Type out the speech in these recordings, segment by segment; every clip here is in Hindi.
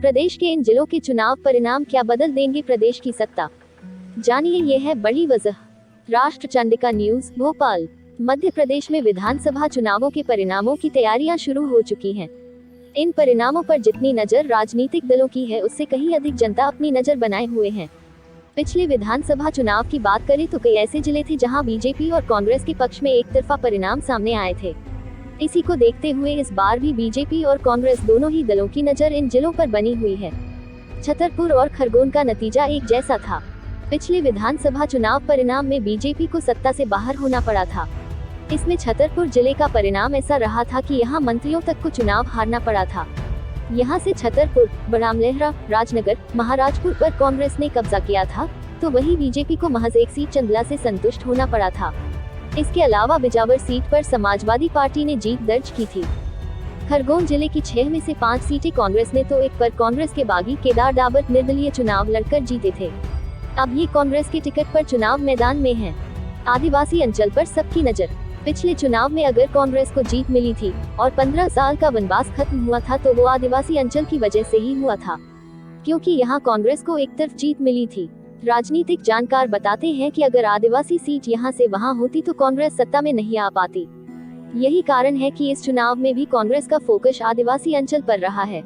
प्रदेश के इन जिलों के चुनाव परिणाम क्या बदल देंगे प्रदेश की सत्ता, जानिए ये है बड़ी वजह। राष्ट्र चंडिका न्यूज भोपाल। मध्य प्रदेश में विधानसभा चुनावों के परिणामों की तैयारियां शुरू हो चुकी हैं। इन परिणामों पर जितनी नजर राजनीतिक दलों की है, उससे कहीं अधिक जनता अपनी नजर बनाए हुए है। पिछले विधानसभा चुनाव की बात करें तो कई ऐसे जिले थे जहां बीजेपी और कांग्रेस के पक्ष में एक तरफा परिणाम सामने आए थे। इसी को देखते हुए इस बार भी बीजेपी और कांग्रेस दोनों ही दलों की नजर इन जिलों पर बनी हुई है। छतरपुर और खरगोन का नतीजा एक जैसा था। पिछले विधानसभा चुनाव परिणाम में बीजेपी को सत्ता से बाहर होना पड़ा था। इसमें छतरपुर जिले का परिणाम ऐसा रहा था कि यहां मंत्रियों तक को चुनाव हारना पड़ा था। यहां से छतरपुर, बड़ामलहरा, राजनगर, महाराजपुर पर कांग्रेस ने कब्जा किया था, तो वहीं बीजेपी को महज एक सीट चंदला से संतुष्ट होना पड़ा था। इसके अलावा बिजावर सीट पर समाजवादी पार्टी ने जीत दर्ज की थी। खरगोन जिले की 6 में से 5 सीटें कांग्रेस ने तो एक पर कांग्रेस के बागी केदार डाबर निर्दलीय चुनाव लड़कर जीते थे। अब ये कांग्रेस के टिकट पर चुनाव मैदान में है। आदिवासी अंचल पर सबकी नजर। पिछले चुनाव में अगर कांग्रेस को जीत मिली थी और 15 साल का वनवास खत्म हुआ था, तो वो आदिवासी अंचल की वजह से ही हुआ था, क्योंकि यहाँ कांग्रेस को एक तरफ जीत मिली थी। राजनीतिक जानकार बताते हैं कि अगर आदिवासी सीट यहाँ से वहाँ होती तो कांग्रेस सत्ता में नहीं आ पाती। यही कारण है कि इस चुनाव में भी कांग्रेस का फोकस आदिवासी अंचल पर रहा है,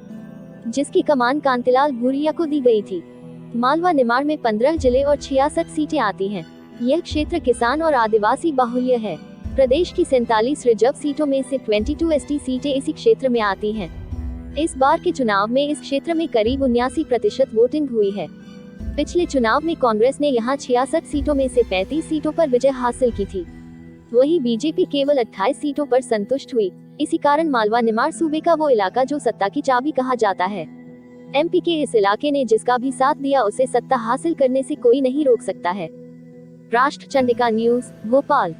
जिसकी कमान कांतिलाल भूरिया को दी गई थी। मालवा निमाड़ में 15 जिले और 66 सीटें आती हैं। यह क्षेत्र किसान और आदिवासी बाहुल्य है। प्रदेश की 47 रिजर्व सीटों में से 22 एसटी सीटें इसी क्षेत्र में आती हैं। इस बार के चुनाव में इस क्षेत्र में करीब 79% वोटिंग हुई है। पिछले चुनाव में कांग्रेस ने यहां 66 सीटों में से 35 सीटों पर विजय हासिल की थी। वहीं बीजेपी केवल 28 सीटों पर संतुष्ट हुई। इसी कारण मालवा निमाड़ सूबे का वो इलाका जो सत्ता की चाबी कहा जाता है। एमपी के इस इलाके ने जिसका भी साथ दिया, उसे सत्ता हासिल करने से कोई नहीं रोक सकता है। राष्ट्र चंडिका न्यूज भोपाल।